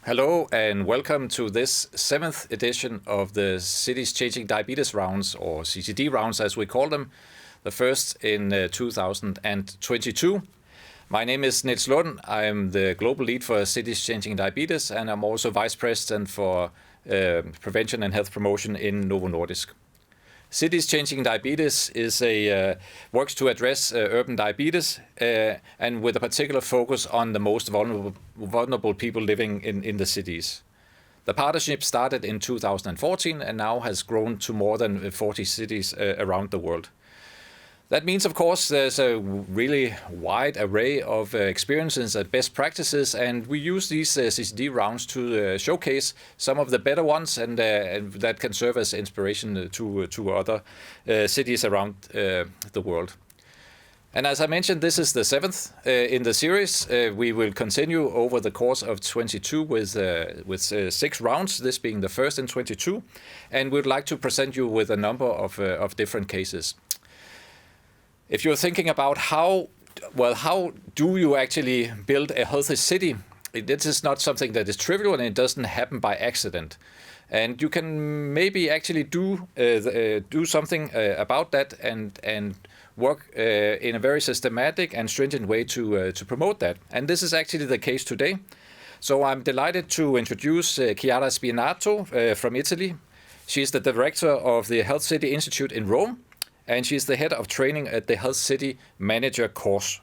Hello and welcome to this 7th edition of the Cities Changing Diabetes Rounds, or CCD Rounds as we call them, the first in 2022. My name is Niels Lund. I'm the global lead for Cities Changing Diabetes, and I'm also vice president for prevention and health promotion in Novo Nordisk. Cities Changing Diabetes is works to address urban diabetes and with a particular focus on the most vulnerable people living in the cities. The partnership started in 2014 and now has grown to more than 40 cities around the world. That means, of course, there's a really wide array of experiences and best practices, and we use these CCD rounds to showcase some of the better ones, and that can serve as inspiration to other cities around the world. And as I mentioned, this is the 7th in the series. We will continue over the course of 22 with 6 rounds, this being the first in 22, and we'd like to present you with a number of different cases. If you're thinking about how do you actually build a healthy city, this is not something that is trivial, and it doesn't happen by accident. And you can maybe actually do something about that and work in a very systematic and stringent way to promote that. And this is actually the case today. So I'm delighted to introduce Chiara Spinato from Italy. She's the director of the Health City Institute in Rome, and she's the head of training at the Health City Manager course.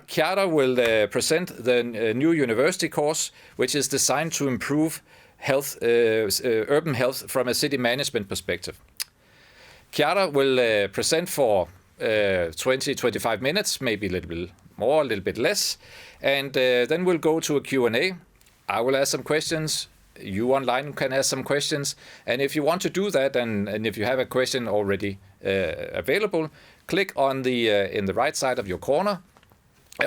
Chiara will present the new university course, which is designed to improve health, urban health from a city management perspective. Chiara will present for 20-25 minutes, maybe a little bit more, a little bit less, and then we'll go to a Q&A. I will ask some questions. You online can ask some questions, and if you want to do that, and if you have a question already available, click on the in the right side of your corner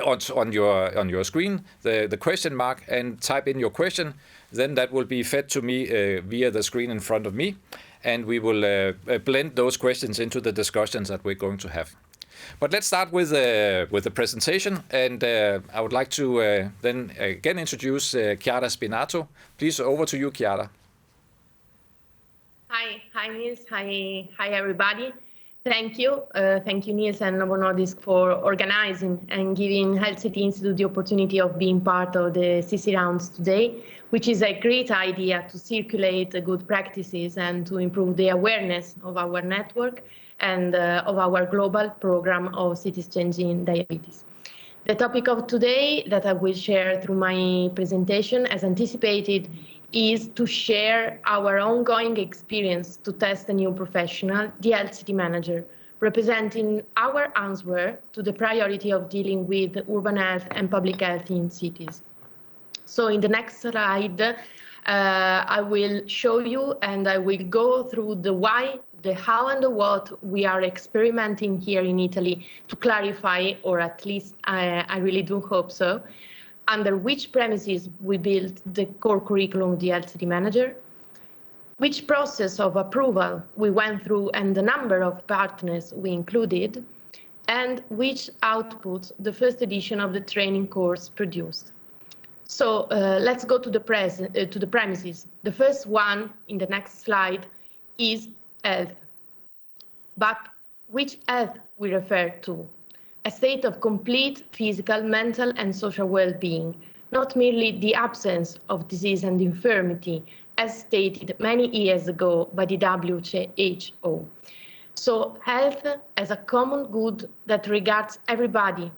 on your screen the question mark and type in your question. Then that will be fed to me via the screen in front of me, and we will blend those questions into the discussions that we're going to have. But let's start with the presentation, and I would like to then again introduce Chiara Spinato. Please, over to you, Chiara. Hi Niels, hi everybody. Thank you Niels and Novo Nordisk for organizing and giving Health City Institute the opportunity of being part of the CC Rounds today, which is a great idea to circulate good practices and to improve the awareness of our network and of our global program of Cities Changing Diabetes. The topic of today that I will share through my presentation, as anticipated, is to share our ongoing experience to test a new professional, the Health City Manager, representing our answer to the priority of dealing with urban health and public health in cities. So in the next slide, I will show you and I will go through the why, the how and the what we are experimenting here in Italy to clarify, or at least I really do hope so, under which premises we built the core curriculum of the Health City Manager, which process of approval we went through and the number of partners we included, and which outputs the first edition of the training course produced. So let's go to the premises. The first one in the next slide is health. But which health we refer to? A state of complete physical, mental, and social well-being, not merely the absence of disease and infirmity, as stated many years ago by the WHO. So health as a common good that regards everybody.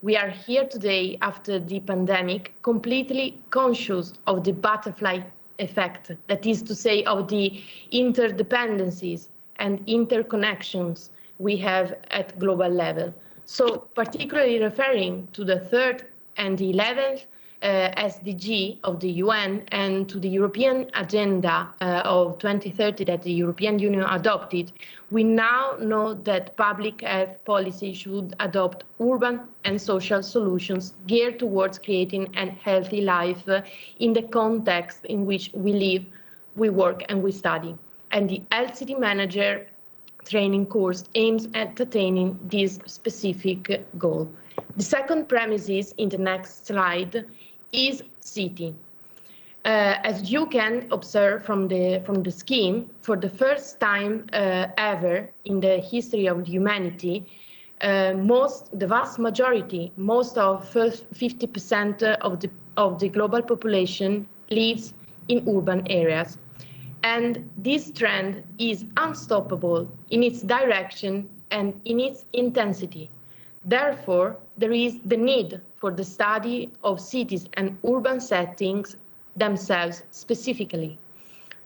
We are here today after the pandemic, completely conscious of the butterfly effect, that is to say, of the interdependencies and interconnections we have at global level. So particularly referring to the 3rd and the 11th SDG of the UN and to the European Agenda of 2030 that the European Union adopted, we now know that public health policy should adopt urban and social solutions geared towards creating a healthy life in the context in which we live, we work, and we study. And the Health City Manager training course aims at attaining this specific goal. The second premises in the next slide is city. As you can observe from the scheme, for the first time ever in the history of humanity, the vast majority, most of 50% of the global population lives in urban areas. And this trend is unstoppable in its direction and in its intensity. Therefore, there is the need for the study of cities and urban settings themselves specifically.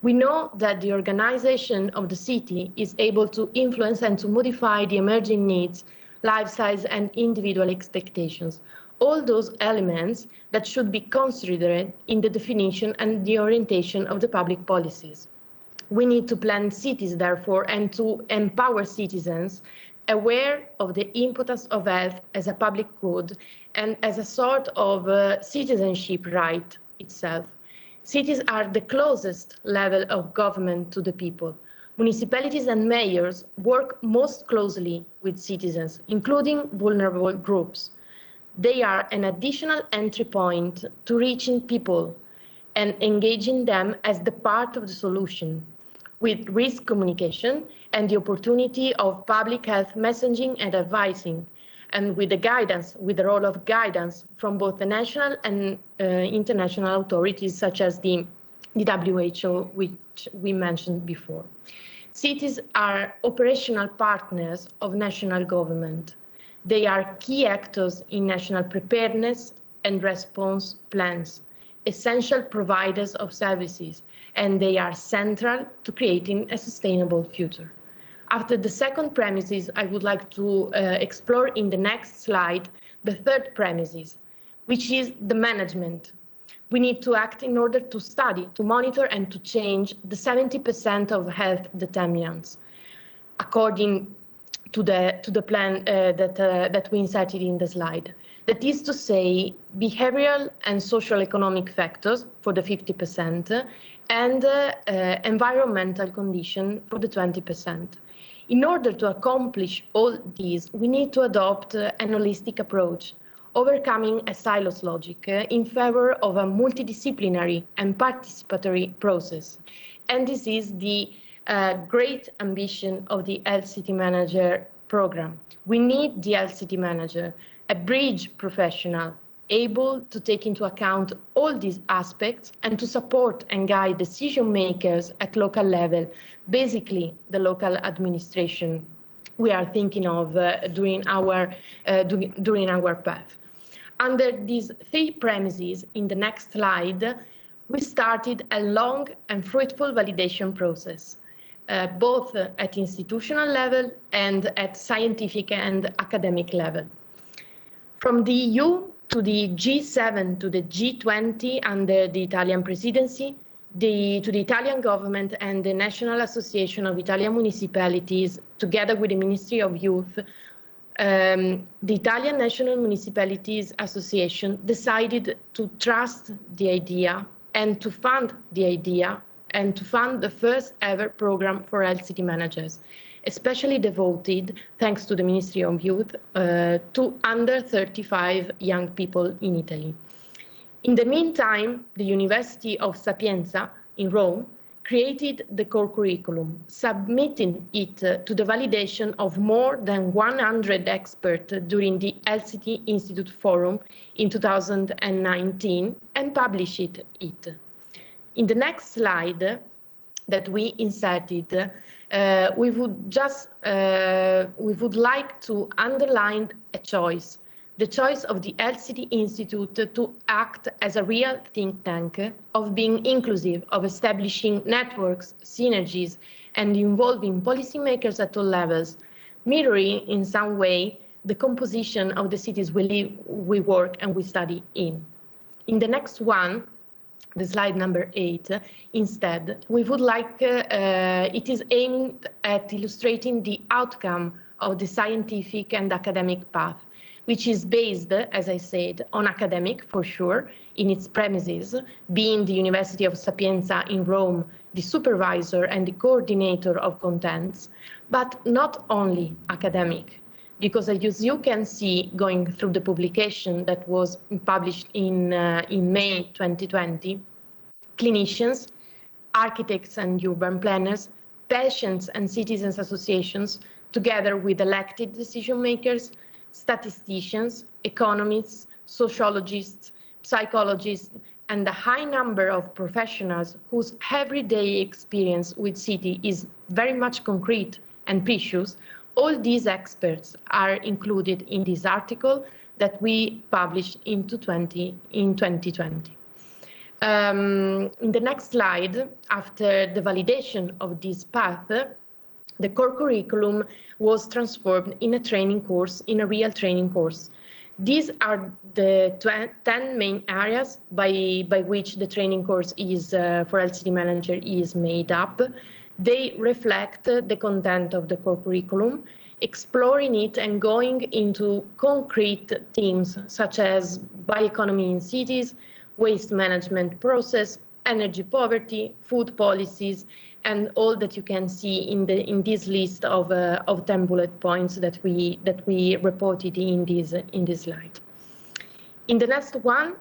We know that the organization of the city is able to influence and to modify the emerging needs, lifestyles, and individual expectations. All those elements that should be considered in the definition and the orientation of the public policies. We need to plan cities, therefore, and to empower citizens aware of the importance of health as a public good and as a sort of citizenship right itself. Cities are the closest level of government to the people. Municipalities and mayors work most closely with citizens, including vulnerable groups. They are an additional entry point to reaching people and engaging them as the part of the solution, with risk communication and the opportunity of public health messaging and advising, and with the role of guidance from both the national and international authorities such as the WHO, which we mentioned before. Cities are operational partners of national government. They are key actors in national preparedness and response plans, essential providers of services, and they are central to creating a sustainable future. After the second premises, I would like to explore in the next slide the third premises, which is the management. We need to act in order to study, to monitor, and to change the 70% of health determinants, according to the plan that we inserted in the slide. That is to say, behavioral and social economic factors for the 50% and environmental condition for the 20%. In order to accomplish all these, we need to adopt an holistic approach, overcoming a silos logic in favor of a multidisciplinary and participatory process. And this is the great ambition of the Health City Manager program. We need the Health City Manager, a bridge professional, able to take into account all these aspects and to support and guide decision makers at local level, basically the local administration we are thinking of during our path. Under these three premises, in the next slide, we started a long and fruitful validation process, both at institutional level and at scientific and academic level. From the EU to the G7 to the G20 under the Italian presidency, to the Italian government and the National Association of Italian Municipalities, together with the Ministry of Youth, the Italian National Municipalities Association decided to trust the idea and to fund the idea and to fund the first ever program for health city managers, especially devoted, thanks to the Ministry of Youth, to under 35 young people in Italy. In the meantime, the University of Sapienza in Rome created the core curriculum, submitting it to the validation of more than 100 experts during the LCT Institute Forum in 2019 and published it. In the next slide that we inserted, we would like to underline a choice, the choice of the LCT Institute to act as a real think tank, of being inclusive, of establishing networks, synergies, and involving policymakers at all levels, mirroring in some way the composition of the cities we live, we work, and we study in. In the next one, the slide number 8, instead, we would like, it is aimed at illustrating the outcome of the scientific and academic path, which is based, as I said, on academic, for sure, in its premises, being the University of Sapienza in Rome, the supervisor and the coordinator of contents, but not only academic, because as you can see, going through the publication that was published in May 2020, clinicians, architects and urban planners, patients and citizens associations, together with elected decision makers, statisticians, economists, sociologists, psychologists, and a high number of professionals whose everyday experience with city is very much concrete and precious. All these experts are included in this article that we published in 2020. In the next slide, after the validation of this path, the core curriculum was transformed in a training course, in a real training course. These are the 10 main areas by which the training course is for LCD manager is made up. They reflect the content of the core curriculum, exploring it and going into concrete themes such as bioeconomy in cities, waste management process, energy poverty, food policies, and all that you can see in this list of 10 bullet points that we reported in this slide. In the next one,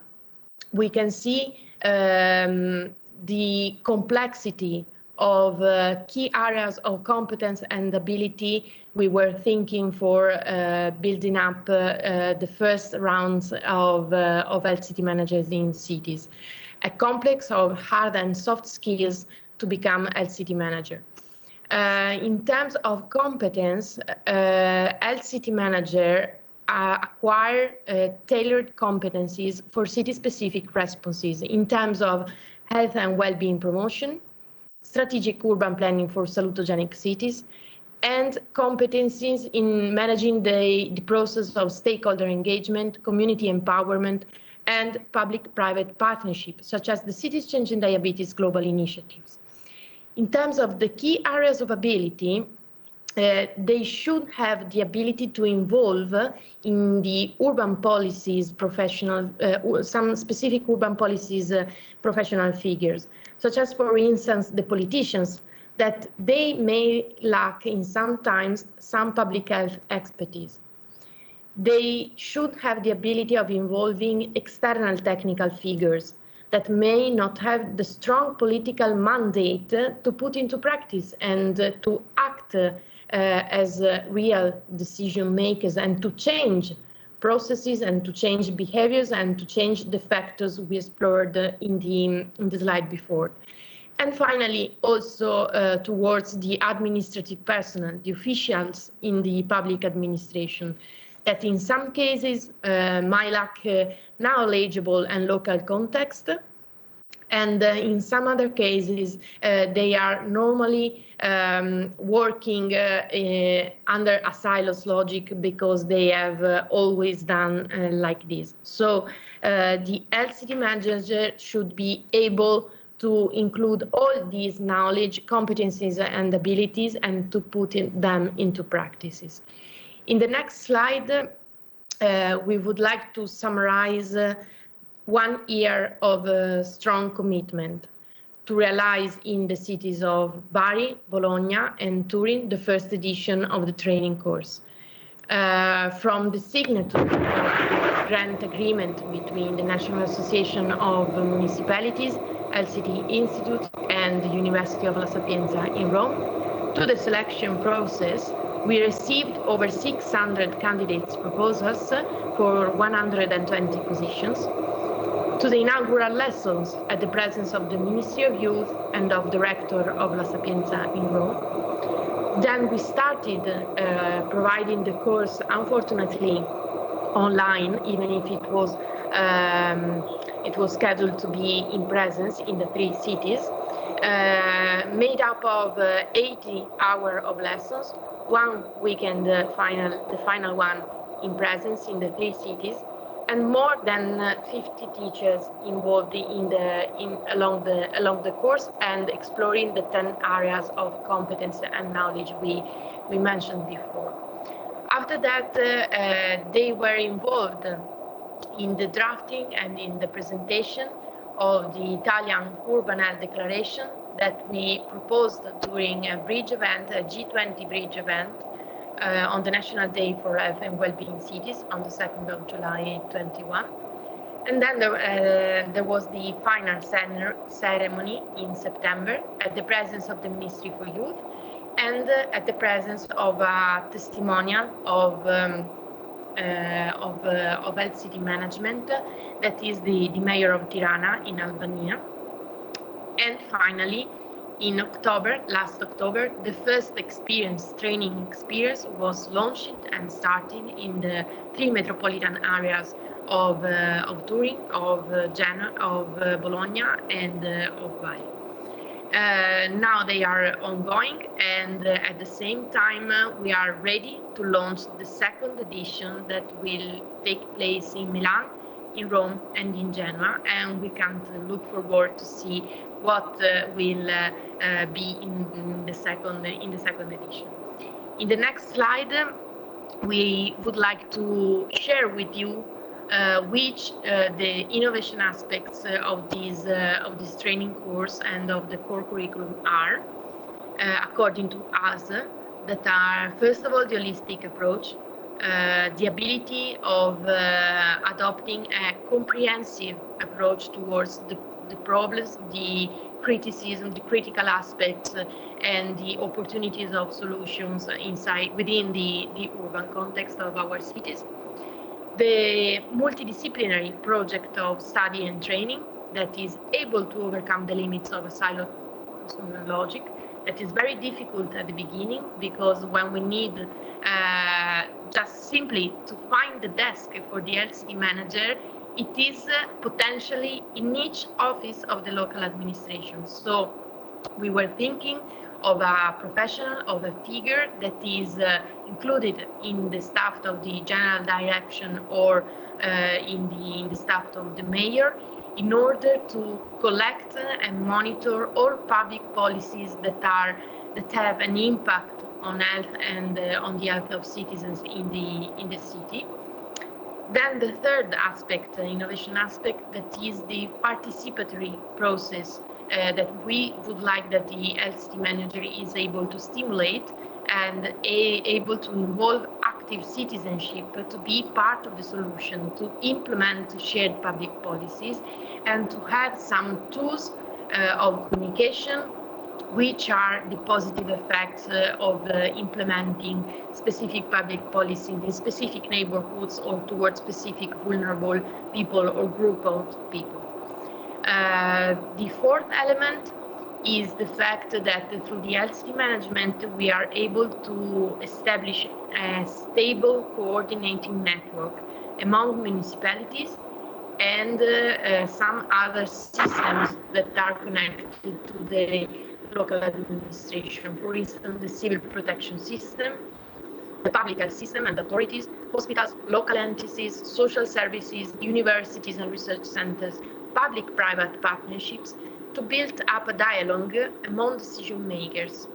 we can see the complexity of key areas of competence and ability we were thinking for building up the first rounds of LCD managers in cities. A complex of hard and soft skills to become LCD manager. In terms of competence, LCD manager acquire tailored competencies for city-specific responses in terms of health and well-being promotion, strategic urban planning for salutogenic cities, and competencies in managing the process of stakeholder engagement, community empowerment, and public-private partnerships, such as the Cities Changing Diabetes global initiatives. In terms of the key areas of ability, they should have the ability to involve in the urban policies professional, some specific urban policies professional figures, such as, for instance, the politicians, that they may lack in sometimes some public health expertise. They should have the ability of involving external technical figures that may not have the strong political mandate to put into practice and to act as real decision makers and to change processes and to change behaviors and to change the factors we explored in the slide before. And finally, also towards the administrative personnel, the officials in the public administration, that in some cases might lack knowledgeable and local context, and in some other cases they are normally working under a silos logic because they have always done like this. So the LCD manager should be able to include all these knowledge, competencies, and abilities, and to put them into practices. In the next slide, we would like to summarize 1 year of strong commitment to realize in the cities of Bari, Bologna, and Turin the first edition of the training course. From the signature of the grant agreement between the National Association of Municipalities, LCD Institute, and the University of La Sapienza in Rome, to the selection process, we received over 600 candidates' proposals for 120 positions. To the inaugural lessons at the presence of the Ministry of Youth and of the Rector of La Sapienza in Rome. Then we started providing the course, unfortunately, online, even if it was scheduled to be in presence in the 3 cities, made up of 80 hours of lessons, 1 weekend, the final one in presence in the 3 cities, and more than 50 teachers involved along the course and exploring the 10 areas of competence and knowledge we mentioned before. After that, they were involved in the drafting and in the presentation of the Italian Urban Health Declaration that we proposed during a bridge event, a G20 bridge event, on the National Day for Health and Wellbeing Cities on the 2nd of July 21. And then there was the final ceremony in September at the presence of the Ministry for Youth and at the presence of a testimonial of health city management, that is the mayor of Tirana in Albania. And finally, in October, last October, the first training experience was launched and started in the 3 metropolitan areas of Turin, of Genoa, of Bologna, and of Bari. Now they are ongoing, and at the same time we are ready to launch the second edition that will take place in Milan, in Rome, and in Genoa, and we can look forward to see what will be in the second edition. In the next slide, we would like to share with you which the innovation aspects of this training course and of the core curriculum are, according to us, that are, first of all, the holistic approach, the ability of adopting a comprehensive approach towards the problems, the criticism, the critical aspects, and the opportunities of solutions within the urban context of our cities. The multidisciplinary project of study and training that is able to overcome the limits of a silo logic. That is very difficult at the beginning, because when we need just simply to find the desk for the LCD manager, it is potentially in each office of the local administration. So we were thinking of a professional, of a figure that is included in the staff of the general direction or in the staff of the mayor, in order to collect and monitor all public policies that have an impact on health and on the health of citizens in the city. Then the third aspect, innovation aspect, that is the participatory process that we would like that the LCD manager is able to stimulate and able to involve active citizenship to be part of the solution, to implement shared public policies, and to have some tools of communication, which are the positive effects of implementing specific public policies in specific neighborhoods or towards specific vulnerable people or group of people. The fourth element is the fact that through the LCD management we are able to establish a stable coordinating network among municipalities and some other systems that are connected to the local administration. For instance, the civil protection system, the public health system and authorities, hospitals, local entities, social services, universities and research centers, public-private partnerships, to build up a dialogue among decision makers.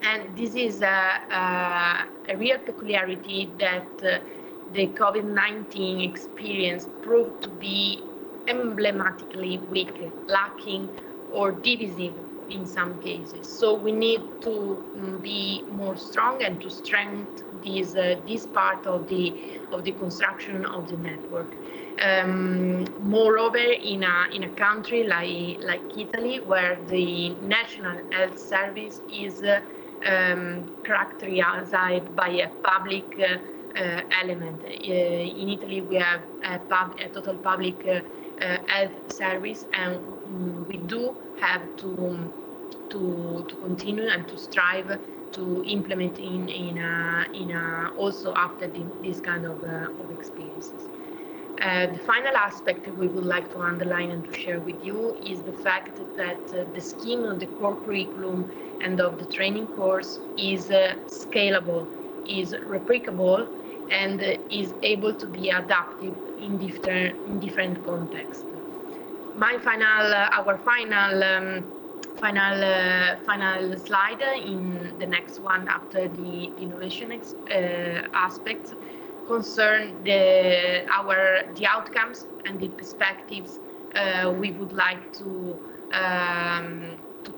And this is a real peculiarity that the COVID-19 experience proved to be emblematically weak, lacking, or divisive in some cases. So we need to be more strong and to strengthen this part of the construction of the network. Moreover, in a country like Italy, where the National Health Service is characterized by a public element. In Italy, we have a total public health service, and we do have to continue and to strive to implement also after this kind of experiences. The final aspect we would like to underline and to share with you is the fact that the scheme of the core curriculum and of the training course is scalable, is replicable, and is able to be adapted in different contexts. Our final slide in the next one after the innovation aspects concern the outcomes and the perspectives we would like to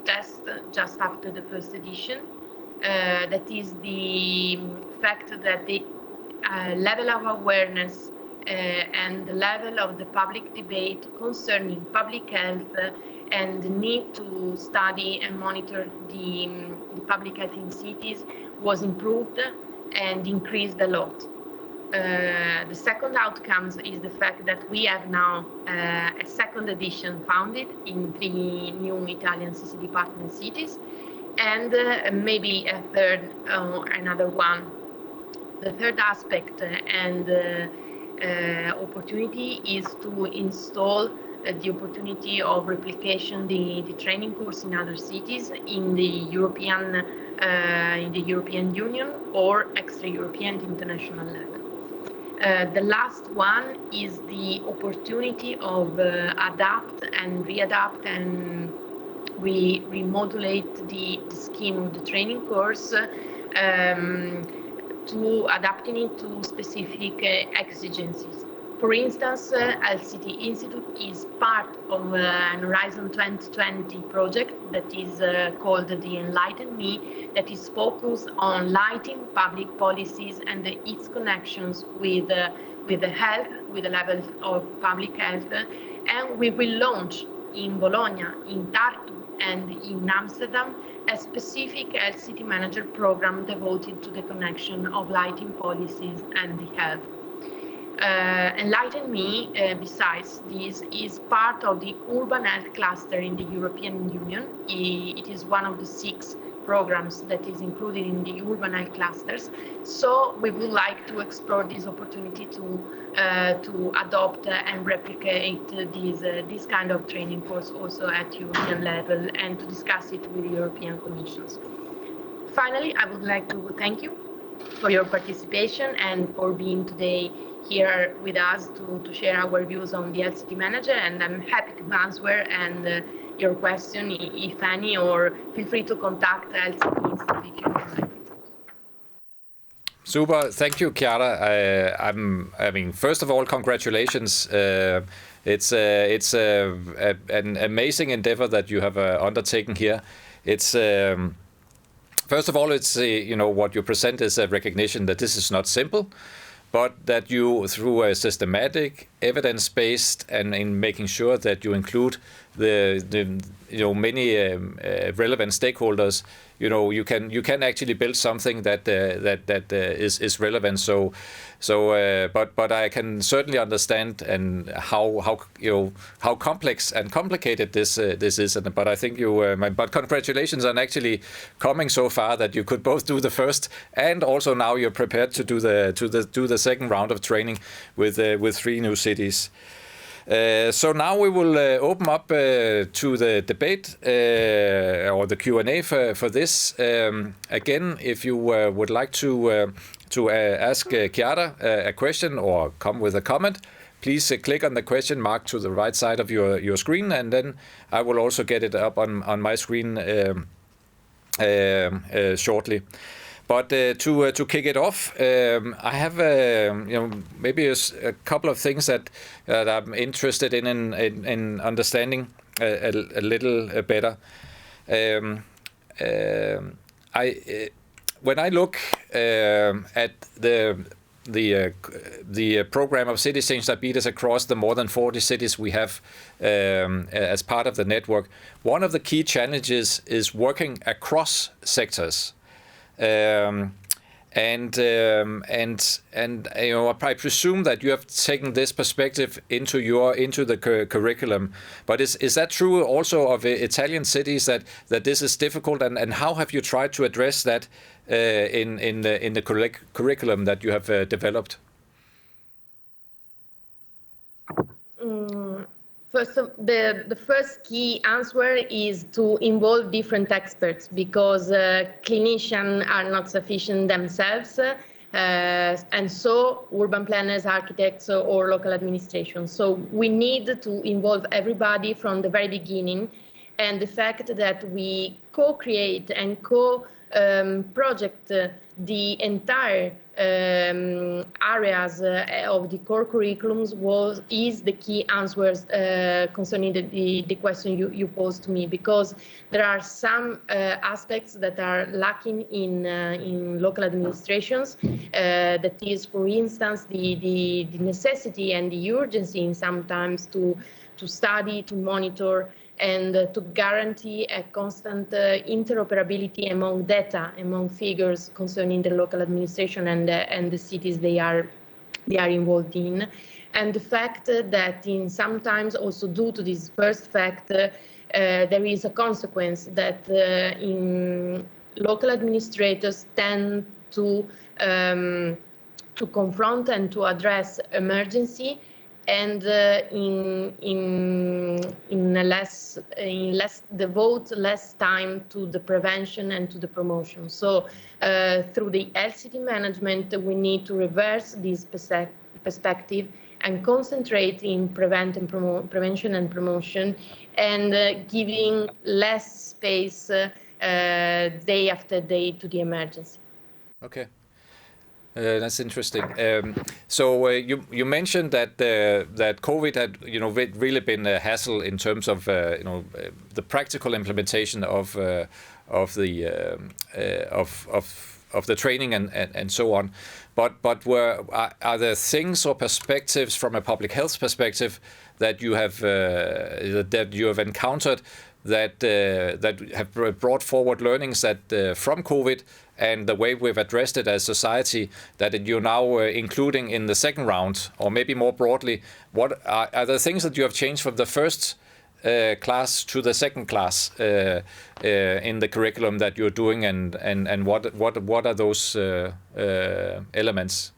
test just after the first edition. That is the fact that the level of awareness and the level of the public debate concerning public health and the need to study and monitor the public health in cities was improved and increased a lot. The second outcome is the fact that we have now a second edition founded in 3 new Italian CCD partner cities, and maybe a third, another one. The third aspect and opportunity is to install the opportunity of replication the training course in other cities in the European Union or extra-European international level. The last one is the opportunity of adapt and readapt and remodulate the scheme of the training course to adapting it to specific exigencies. For instance, LCT Institute is part of an Horizon 2020 project that is called the Enlighten Me, that is focused on lighting public policies and its connections with the health, with the level of public health. And we will launch in Bologna, in Tartu, and in Amsterdam a specific LCT manager program devoted to the connection of lighting policies and the health. Enlighten Me, besides this, is part of the urban health cluster in the European Union. It is one of the 6 programs that is included in the urban health clusters. So we would like to explore this opportunity to adopt and replicate this kind of training course also at European level and to discuss it with the European Commissions. Finally, I would like to thank you for your participation and for being today here with us to share our views on the LCT manager, and I'm happy to answer and your question, if any, or feel free to contact LCT Institute if you would like. Super, thank you, Chiara. I mean, first of all, congratulations. It's an amazing endeavor that you have undertaken here. It's first of all, it's what you present is a recognition that this is not simple, but that you, through a systematic, evidence-based, and in making sure that you include the many relevant stakeholders, you can actually build something that is relevant. But I can certainly understand and how complex and complicated this is. But I think but congratulations on actually coming so far that you could both do the first and also now you're prepared to do the second round of training with 3 new cities. So now we will open up to the debate or the Q&A for this. Again, if you would like to ask Chiara a question or come with a comment, please click on the question mark to the right side of your screen, and then I will also get it up on my screen shortly. But to kick it off, I have maybe a couple of things that I'm interested in understanding a little better. When I look at the program of City Change Diabetes across the more than 40 cities we have as part of the network, one of the key challenges is working across sectors. I presume that you have taken this perspective into the curriculum. But is that true also of Italian cities that this is difficult, and how have you tried to address that in the curriculum that you have developed? First, the first key answer is to involve different experts, because clinicians are not sufficient themselves, and so urban planners, architects, or local administration. So we need to involve everybody from the very beginning, and the fact that we co-create and project the entire areas of the core curriculums is the key answers concerning the question you posed to me, because there are some aspects that are lacking in local administrations. That is, for instance, the necessity and the urgency in sometimes to study, to monitor, and to guarantee a constant interoperability among data, among figures concerning the local administration and the cities they are involved in. And the fact that sometimes also due to this first fact, there is a consequence that in local administrators tend to confront and to address emergency, and devote less time to the prevention and to the promotion. So through the LCD management, we need to reverse this perspective and concentrate in prevention and promotion, and giving less space day after day to the emergency. Okay. That's interesting. So you mentioned that that COVID had really been a hassle in terms of the practical implementation of the training and so on. But are there things or perspectives from a public health perspective that you have encountered that have brought forward learnings that from COVID and the way we've addressed it as society, that you're now including in the second round, or maybe more broadly, what are the things that you have changed from the first class to the second class in the curriculum that you're doing, and what are those elements?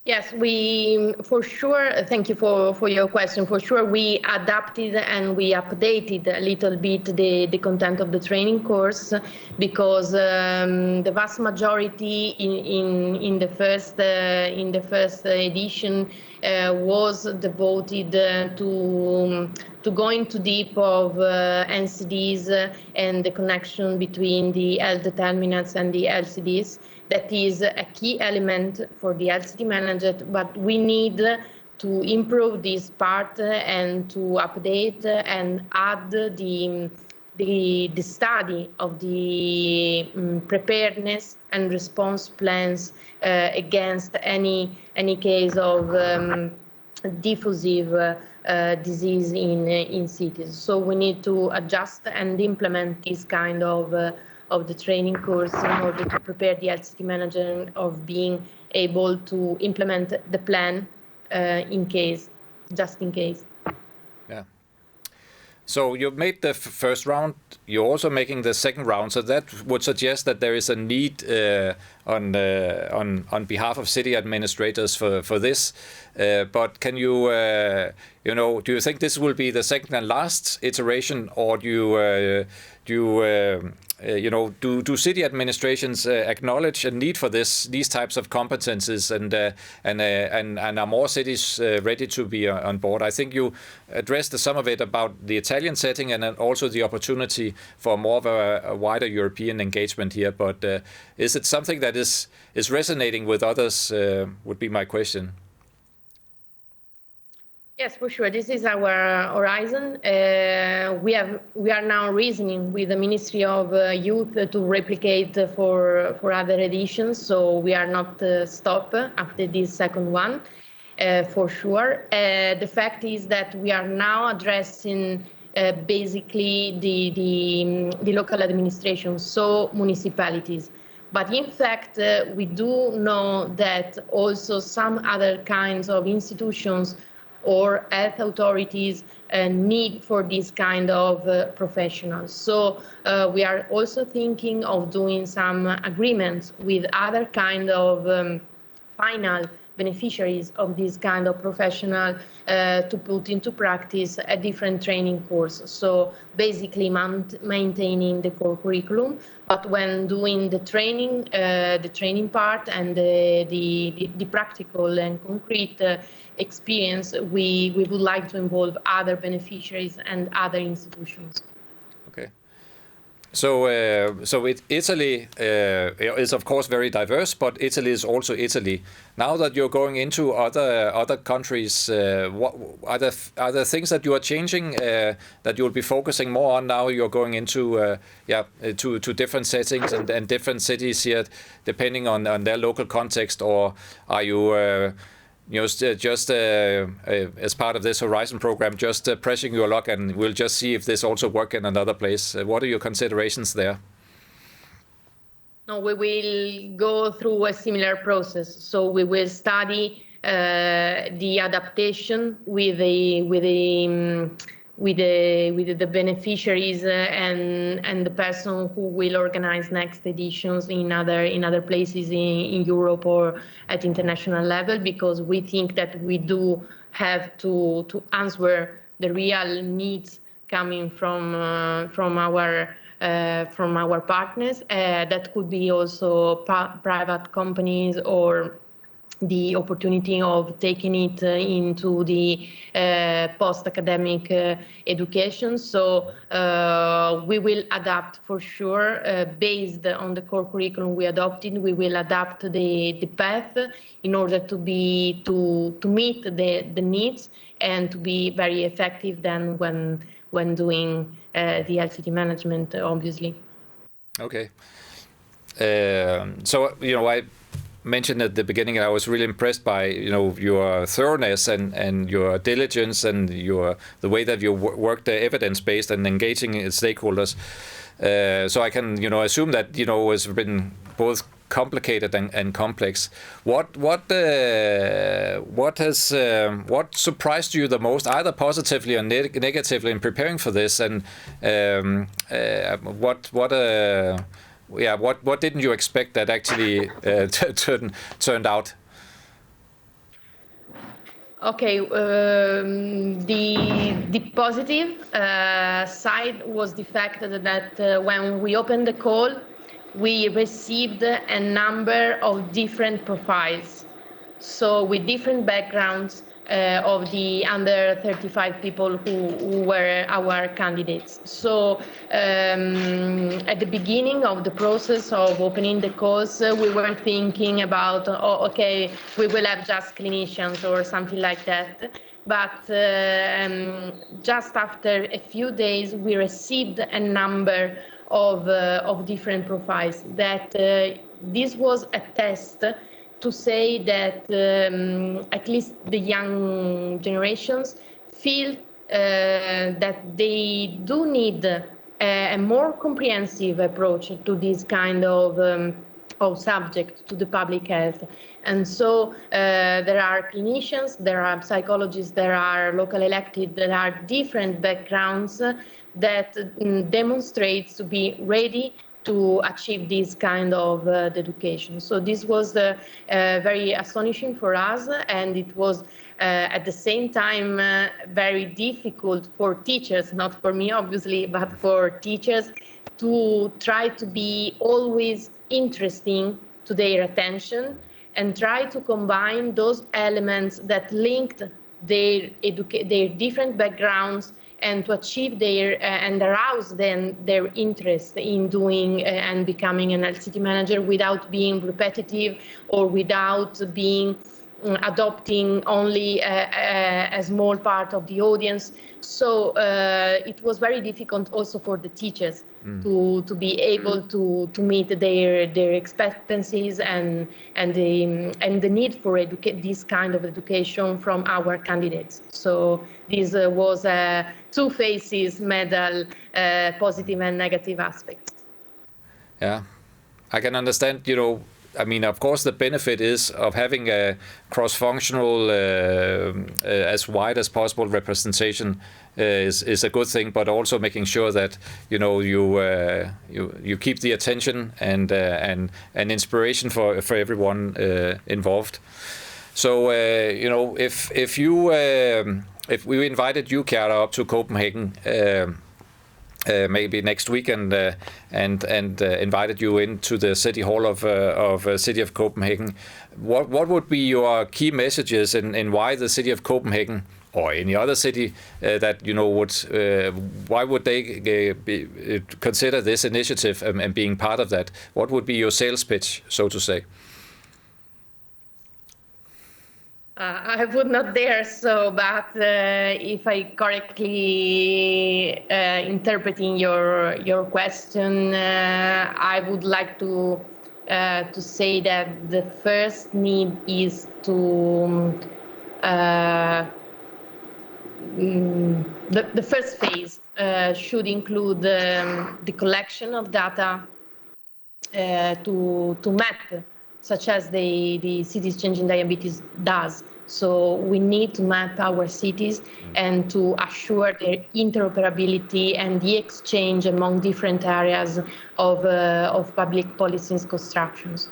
Yes, we for sure. Thank you for your question. For sure, we adapted and we updated a little bit the content of the training course, because the vast majority in the first edition was devoted to going too deep of NCDs and the connection between the health determinants and the LCDs. That is a key element for the LCD manager, but we need to improve this part and to update and add the study of the preparedness and response plans against any case of diffusive disease in cities. So we need to adjust and implement this kind of the training course in order to prepare the LCD manager of being able to implement the plan just in case. Yeah. So you've made the first round, you're also making the second round, so that would suggest that there is a need on behalf of city administrators for this. But can you, do you think this will be the second and last iteration, or do city administrations acknowledge a need for these types of competences, and are more cities ready to be on board? I think you addressed some of it about the Italian setting, and also the opportunity for more of a wider European engagement here. But is it something that is resonating with others? Would be my question. Yes, for sure. This is our horizon. We are now reasoning with the Ministry of Youth to replicate for other editions. So we are not stopped after this second one, for sure. The fact is that we are now addressing basically the local administration, so municipalities. But in fact, we do know that also some other kinds of institutions or health authorities need for this kind of professionals. So we are also thinking of doing some agreements with other kind of final beneficiaries of this kind of professional to put into practice a different training course. So basically maintaining the core curriculum, but when doing the training part and the practical and concrete experience, we would like to involve other beneficiaries and other institutions. Okay. So Italy is of course very diverse, but Italy is also Italy. Now that you're going into other countries, what are there things that you are changing that you'll be focusing more on now? You're going into to different settings and different cities here, depending on their local context, or are you? Just as part of this Horizon program, just pressing your luck, and we'll just see if this also works in another place. What are your considerations there? No, we will go through a similar process. So we will study the adaptation with the beneficiaries and the person who will organize next editions in other places in Europe or at international level, because we think that we do have to answer the real needs coming from our partners. That could be also private companies, or the opportunity of taking it into the post-academic education. So we will adapt for sure, based on the core curriculum we adopted. We will adapt the path in order to meet the needs and to be very effective then when doing the LCT management, obviously. Okay. So I mentioned at the beginning, I was really impressed by your thoroughness and your diligence and the way that you work the evidence-based and engaging stakeholders. So I can assume that it's been both complicated and complex. What surprised you the most, either positively or negatively, in preparing for this, and what didn't you expect that actually turned out? Okay, the positive side was the fact that when we opened the call, we received a number of different profiles, so with different backgrounds of the under 35 people who were our candidates. So at the beginning of the process of opening the course, we were thinking about, okay, we will have just clinicians or something like that. But just after a few days, we received a number of different profiles. That this was a test to say that at least the young generations feel that they do need a more comprehensive approach to this kind of subject, to the public health. And so there are clinicians, there are psychologists, there are local elected, there are different backgrounds that demonstrates to be ready to achieve this kind of education. So this was very astonishing for us, and it was at the same time very difficult for teachers, not for me obviously, but for teachers, to try to be always interesting to their attention and try to combine those elements that linked their different backgrounds and to achieve and arouse then their interest in doing and becoming an LCT manager without being repetitive or without being adopting only a small part of the audience. So it was very difficult also for the teachers to be able to meet their expectancies and the need for this kind of education from our candidates. So this was a two faces medal, positive and negative aspects. Yeah, I can understand, I mean, of course, the benefit is of having a cross-functional, as wide as possible representation is a good thing, but also making sure that you keep the attention and inspiration for everyone involved. So if we invited you, Chiara, up to Copenhagen. Maybe next week and invited you into the City Hall of City of Copenhagen. What would be your key messages in why the City of Copenhagen or any other city that would why would they consider this initiative and being part of that? What would be your sales pitch, so to say? I would not dare so, but if I correctly interpreting your question, I would like to say that the first need is to the first phase should include the collection of data to map, such as the Cities Changing Diabetes does. So we need to map our cities and to assure their interoperability and the exchange among different areas of public policies constructions.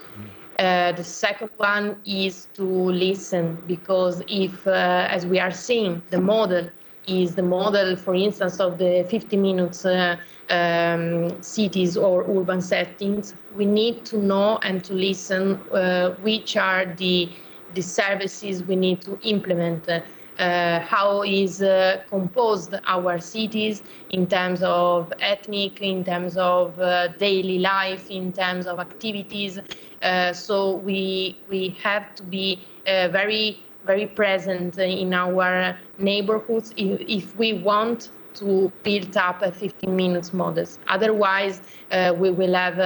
The second one is to listen, because if, as we are seeing, the model is the model, for instance, of the 50 minutes cities or urban settings, we need to know and to listen which are the services we need to implement, how is composed our cities in terms of ethnic, in terms of daily life, in terms of activities. So we have to be very present in our neighborhoods if we want to build up a 15 minutes models. Otherwise, we will have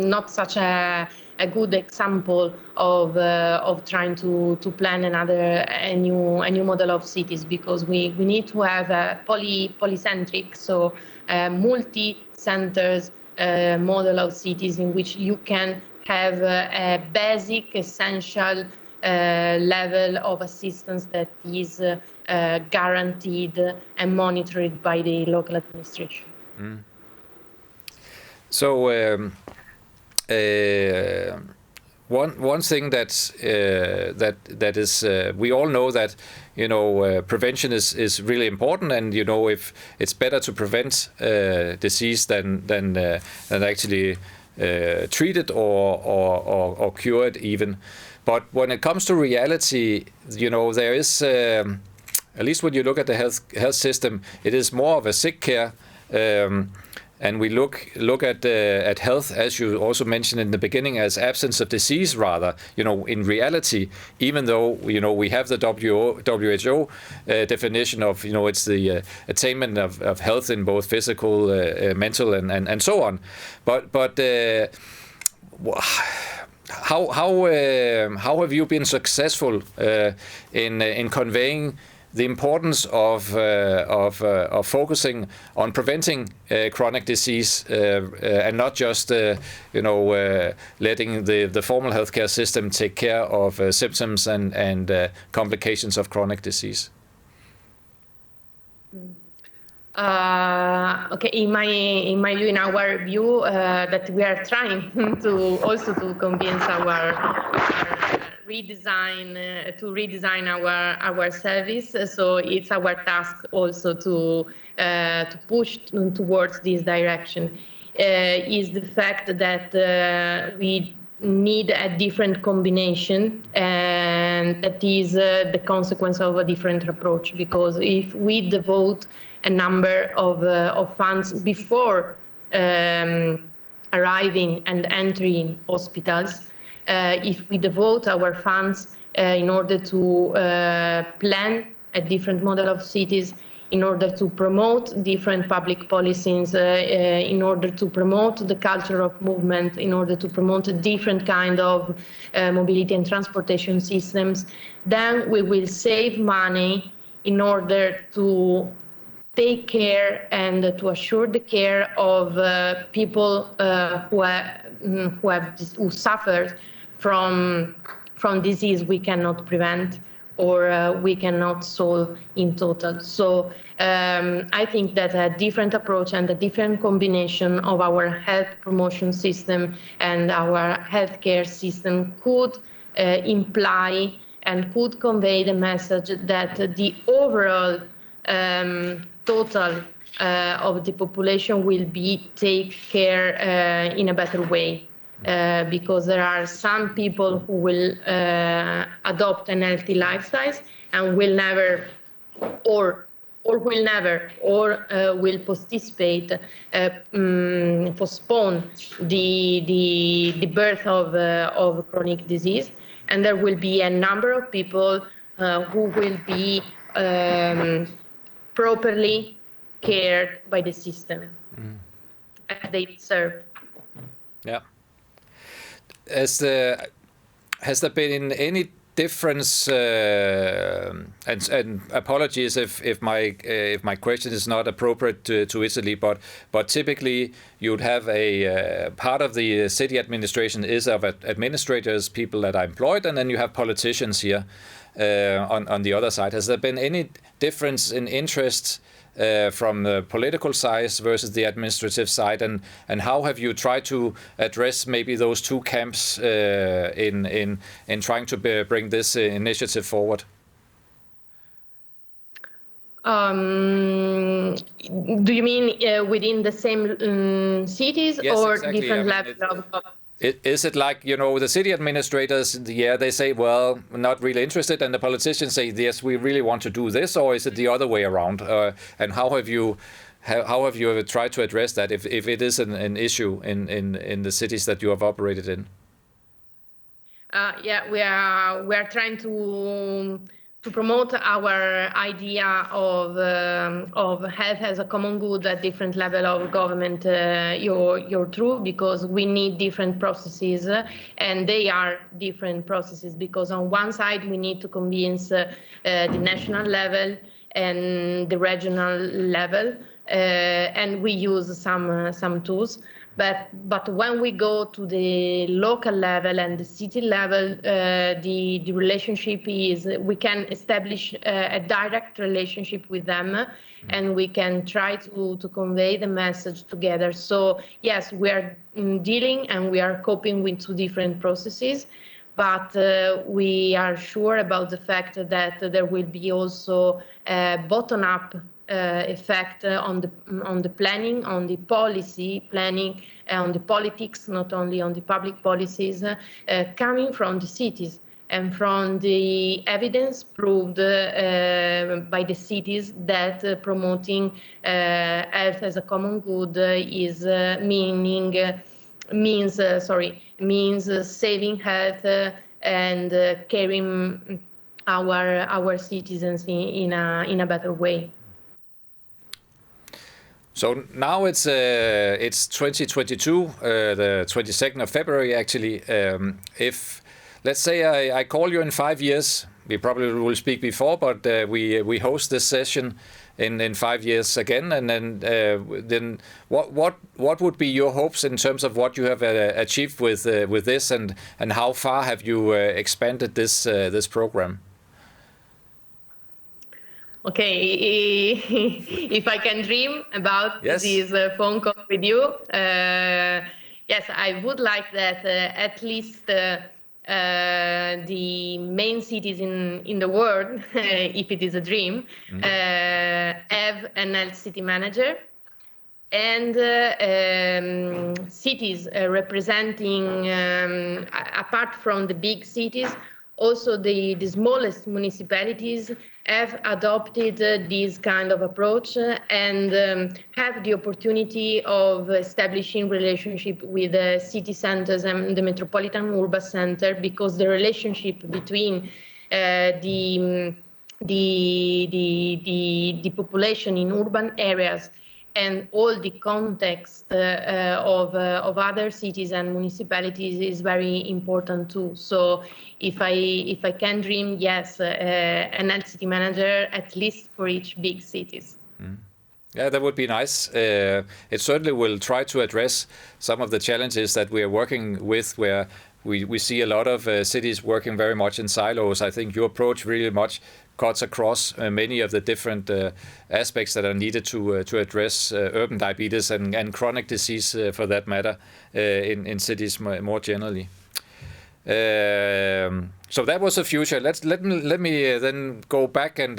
not such a good example of trying to plan a new model of cities, because we need to have a polycentric, so multi-centers model of cities in which you can have a basic, essential level of assistance that is guaranteed and monitored by the local administration. So one thing that is we all know that prevention is really important, and if it's better to prevent disease than actually treat it or cure it even. But when it comes to reality, there is at least when you look at the health system, it is more of a sick care. And we look at health, as you also mentioned in the beginning, as absence of disease rather, in reality, even though, we have the WHO definition of, it's the attainment of health in both physical, mental, and so on. But how have you been successful in conveying the importance of focusing on preventing chronic disease and not just letting the formal healthcare system take care of symptoms and complications of chronic disease? Okay, in our view, that we are trying to convince our redesign our service. So it's our task also to push towards this direction. Is the fact that we need a different combination, and that is the consequence of a different approach. Because if we devote a number of funds before arriving and entering hospitals, if we devote our funds in order to plan a different model of cities, in order to promote different public policies, in order to promote the culture of movement, in order to promote a different kind of mobility and transportation systems, then we will save money in order to take care and to assure the care of people who suffer from disease we cannot prevent or we cannot solve in total. So I think that a different approach and a different combination of our health promotion system and our healthcare system could imply and could convey the message that the overall total of the population will be taken care in a better way. because there are some people who will adopt an healthy lifestyle and will never will postpone the birth of chronic disease, and there will be a number of people who will be properly cared by the system as they deserve. Yeah. Has there been any difference? And apologies if my question is not appropriate to Italy, but typically you'd have a part of the city administration is of administrators, people that are employed, and then you have politicians here on the other side. Has there been any difference in interest from the political side versus the administrative side, and how have you tried to address maybe those two camps in trying to bring this initiative forward? Do you mean within the same cities? Yes, or exactly. Different levels of? Is it like, the city administrators, they say, well, we're not really interested, and the politicians say, yes, we really want to do this, or is it the other way around? And how have you ever tried to address that, if it is an issue in the cities that you have operated in? We are trying to promote our idea of health as a common good at different level of government. You're true, because we need different processes, and they are different processes, because on one side we need to convince the national level and the regional level, and we use some tools. But when we go to the local level and the city level, the relationship is, we can establish a direct relationship with them, and we can try to convey the message together. So yes, we are dealing and we are coping with two different processes, but we are sure about the fact that there will be also a bottom-up effect on the planning, on the policy planning, on the politics, not only on the public policies, coming from the cities and from the evidence proved by the cities that promoting health as a common good means saving health and caring our citizens in a better way. So now it's 2022, the 22nd of February, actually. If, let's say, I call you in 5 years, we probably will speak before, but we host this session in 5 years again, and then what would be your hopes in terms of what you have achieved with this, and how far have you expanded this program? Okay, if I can dream about this phone call with you, yes, I would like that at least the main cities in the world, if it is a dream, have an health city manager, and cities representing, apart from the big cities, also the smallest municipalities have adopted this kind of approach and have the opportunity of establishing relationship with the city centers and the metropolitan urban center, because the relationship between the population in urban areas and all the context of other cities and municipalities is very important too. So if I can dream, yes, an health city manager at least for each big cities. Yeah, that would be nice. It certainly will try to address some of the challenges that we are working with, where we see a lot of cities working very much in silos. I think your approach really much cuts across many of the different aspects that are needed to address urban diabetes and chronic disease, for that matter, in cities more generally. So that was the future. Let me then go back and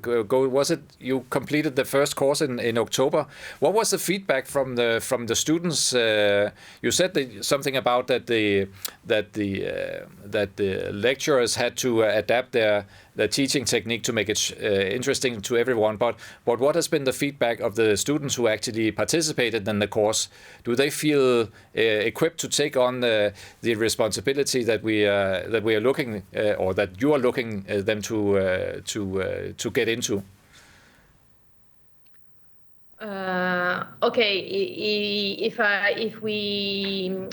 go. Was it you completed the first course in October? What was the feedback from the students? You said something about that the lecturers had to adapt their teaching technique to make it interesting to everyone. But what has been the feedback of the students who actually participated in the course? Do they feel equipped to take on the responsibility that we are looking or that you are looking them to get into? Okay, if we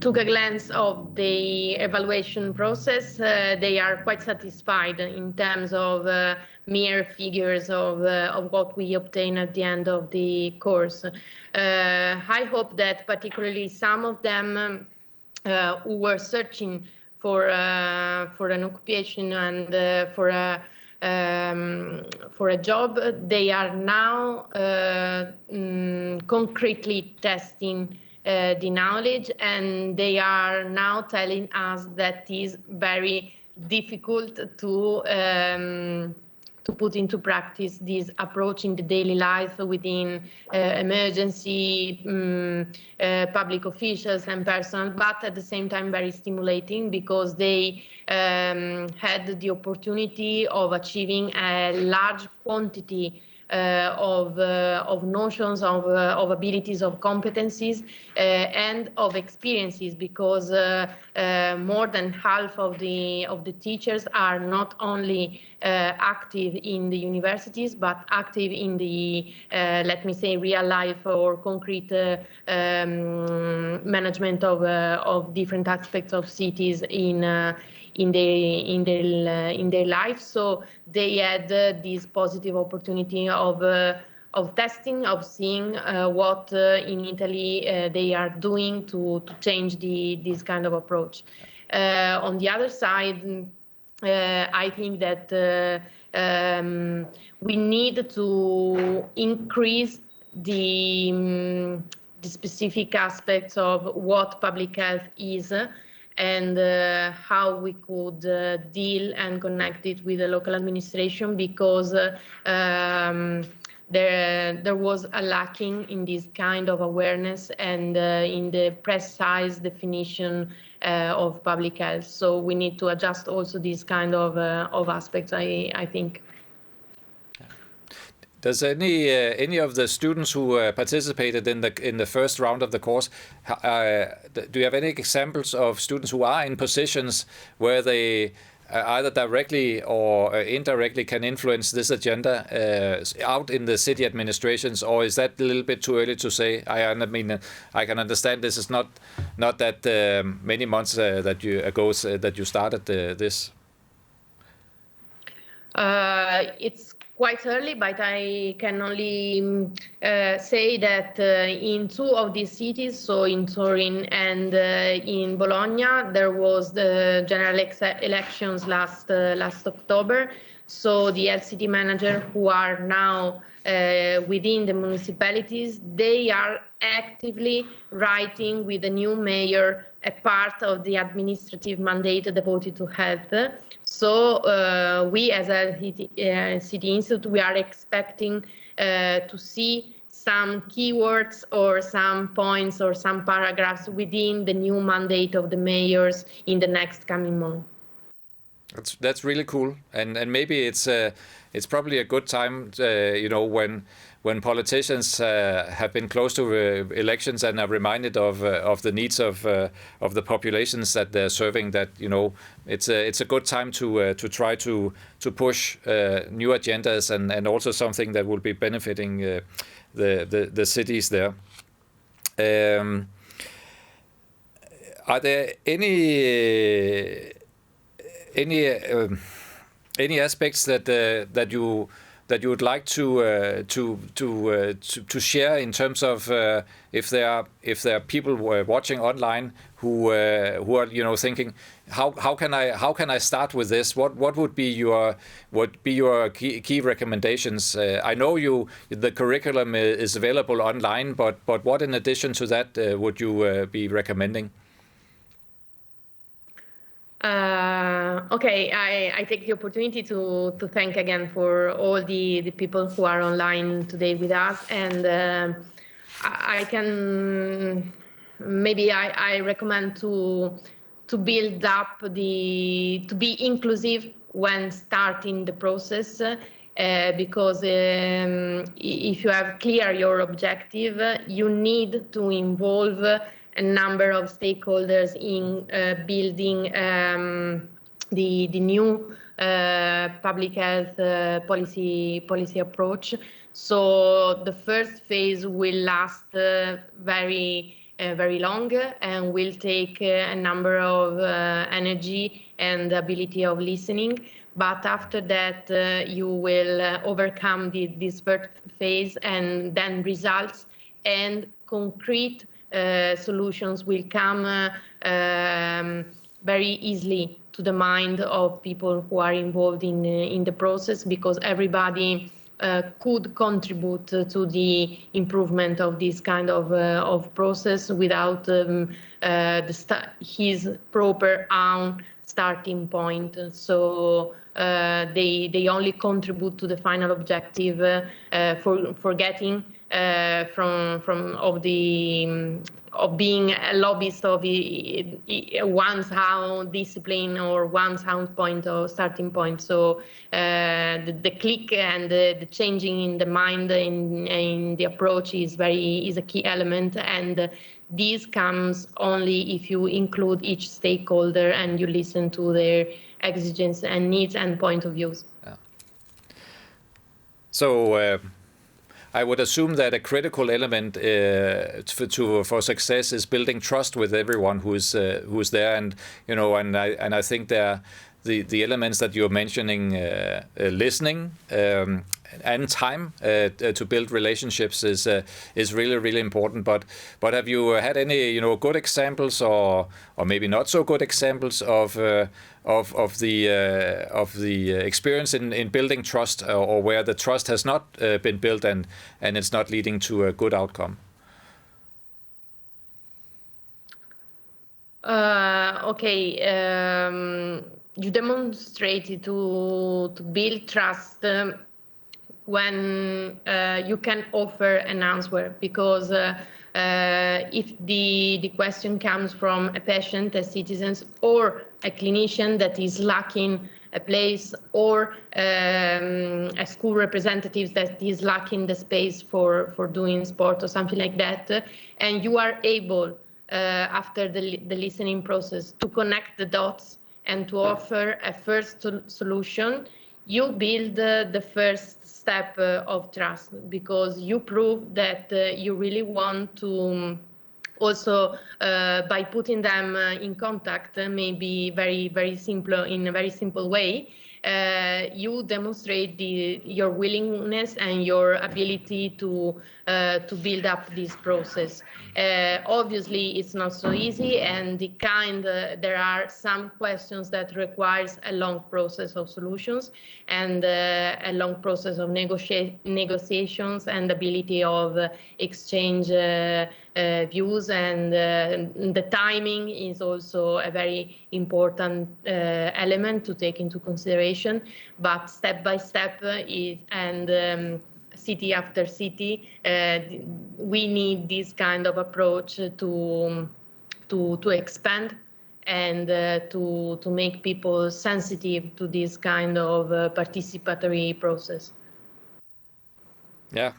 took a glance of the evaluation process, they are quite satisfied in terms of mere figures of what we obtain at the end of the course. I hope that particularly some of them who were searching for an occupation and for a job, they are now concretely testing the knowledge, and they are now telling us that it is very difficult to put into practice this approach in the daily life within emergency, public officials and personnel, but at the same time very stimulating because they had the opportunity of achieving a large quantity of notions, of abilities, of competencies, and of experiences, because more than half of the teachers are not only active in the universities, but active in the, let me say, real life or concrete management of different aspects of cities in their life. So they had this positive opportunity of testing, of seeing what in Italy they are doing to change this kind of approach. On the other side, I think that we need to increase the specific aspects of what public health is and how we could deal and connect it with the local administration, because there was a lacking in this kind of awareness and in the precise definition of public health. So we need to adjust also these kind of aspects, I think. Does any of the students who participated in the first round of the course, do you have any examples of students who are in positions where they either directly or indirectly can influence this agenda out in the city administrations, or is that a little bit too early to say? I mean, I can understand this is not that many months that you started this. It's quite early, but I can only say that in two of these cities, so in Turin and in Bologna, there was the general elections last October. So the LCD manager who are now within the municipalities, they are actively writing with the new mayor a part of the administrative mandate devoted to health. So we as a city institute, we are expecting to see some keywords or some points or some paragraphs within the new mandate of the mayors in the next coming month. That's really cool, and maybe it's probably a good time, when politicians have been close to elections and are reminded of the needs of the populations that they're serving. That it's a good time to try to push new agendas and also something that will be benefiting the cities there. Are there any aspects that you would like to share in terms of if there are people watching online who are thinking how can I start with this? What would be your key recommendations? I know the curriculum is available online, but what in addition to that would you be recommending? Okay, I take the opportunity to thank again for all the people who are online today with us, and I can maybe I recommend to build up to be inclusive when starting the process, because if you have clear your objective, you need to involve a number of stakeholders in building the new public health policy approach. So the first phase will last very long and will take a number of energy and ability of listening. But after that, you will overcome this first phase, and then results and concrete solutions will come very easily to the mind of people who are involved in the process, because everybody could contribute to the improvement of this kind of process without his proper own starting point. So they only contribute to the final objective, forgetting of being a lobbyist of one's own discipline or one's own point or starting point. So the click and the changing in the mind in the approach is a key element, and this comes only if you include each stakeholder and you listen to their exigencies and needs and point of views. Yeah. So I would assume that a critical element for success is building trust with everyone who's there, and I think the elements that you're mentioning, listening and time to build relationships is really important. But have you had any good examples or maybe not so good examples of the experience in building trust, or where the trust has not been built and it's not leading to a good outcome? Okay. You demonstrated to build trust when you can offer an answer, because if the question comes from a patient, a citizen, or a clinician that is lacking a place, or a school representative that is lacking the space for doing sport or something like that, and you are able after the listening process to connect the dots and to offer a first solution, you build the first step of trust, because you prove that you really want to also, by putting them in contact, maybe very simple, in a very simple way, you demonstrate your willingness and your ability to build up this process. Obviously, it's not so easy, and there are some questions that requires a long process of solutions and a long process of negotiations and ability of exchange views, and the timing is also a very important element to take into consideration. But step by step, city after city, we need this kind of approach to expand and to make people sensitive to this kind of participatory process. Yeah,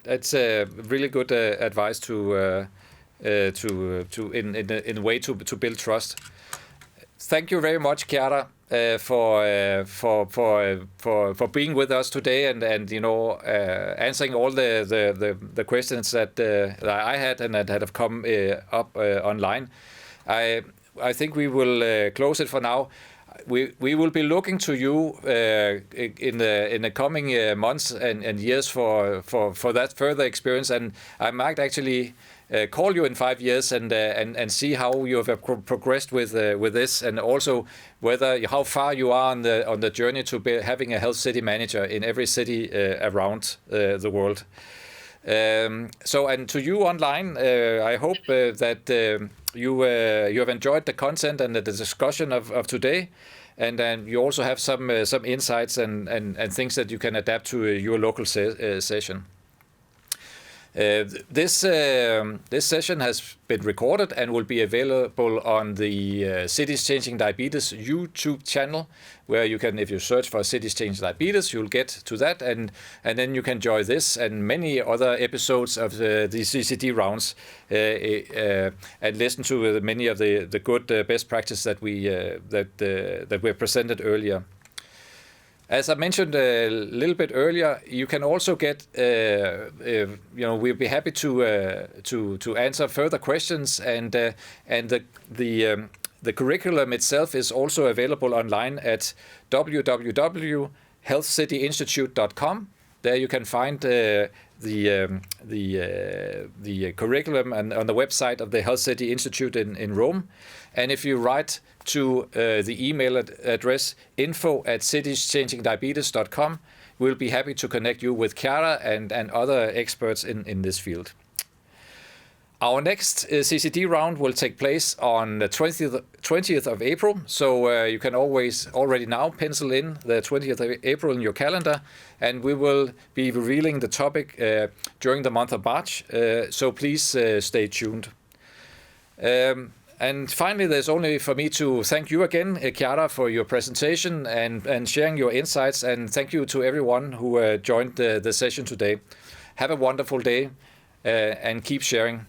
that's a really good advice in a way to build trust. Thank you very much, Chiara, for being with us today and answering all the questions that I had and that have come up online. I think we will close it for now. We will be looking to you in the coming months and years for that further experience, and I might actually call you in 5 years and see how you have progressed with this, and also how far you are on the journey to having a health city manager in every city around the world. So, and to you online, I hope that you have enjoyed the content and the discussion of today, and then you also have some insights and things that you can adapt to your local session. This session has been recorded and will be available on the Cities Changing Diabetes YouTube channel, where you can, if you search for Cities Changing Diabetes, you'll get to that, and then you can enjoy this and many other episodes of the CCD Rounds and listen to many of the good best practice that were presented earlier. As I mentioned a little bit earlier, you can also get, we'll be happy to answer further questions, and the curriculum itself is also available online at www.healthcityinstitute.com. There you can find the curriculum and on the website of the Health City Institute in Rome. And if you write to the email address info@citieschangingdiabetes.com, we'll be happy to connect you with Chiara and other experts in this field. Our next CCD round will take place on the 20th of April, so you can already now pencil in the 20th of April in your calendar, and we will be revealing the topic during the month of March, so please stay tuned. And finally, there's only for me to thank you again, Chiara, for your presentation and sharing your insights, and thank you to everyone who joined the session today. Have a wonderful day and keep sharing.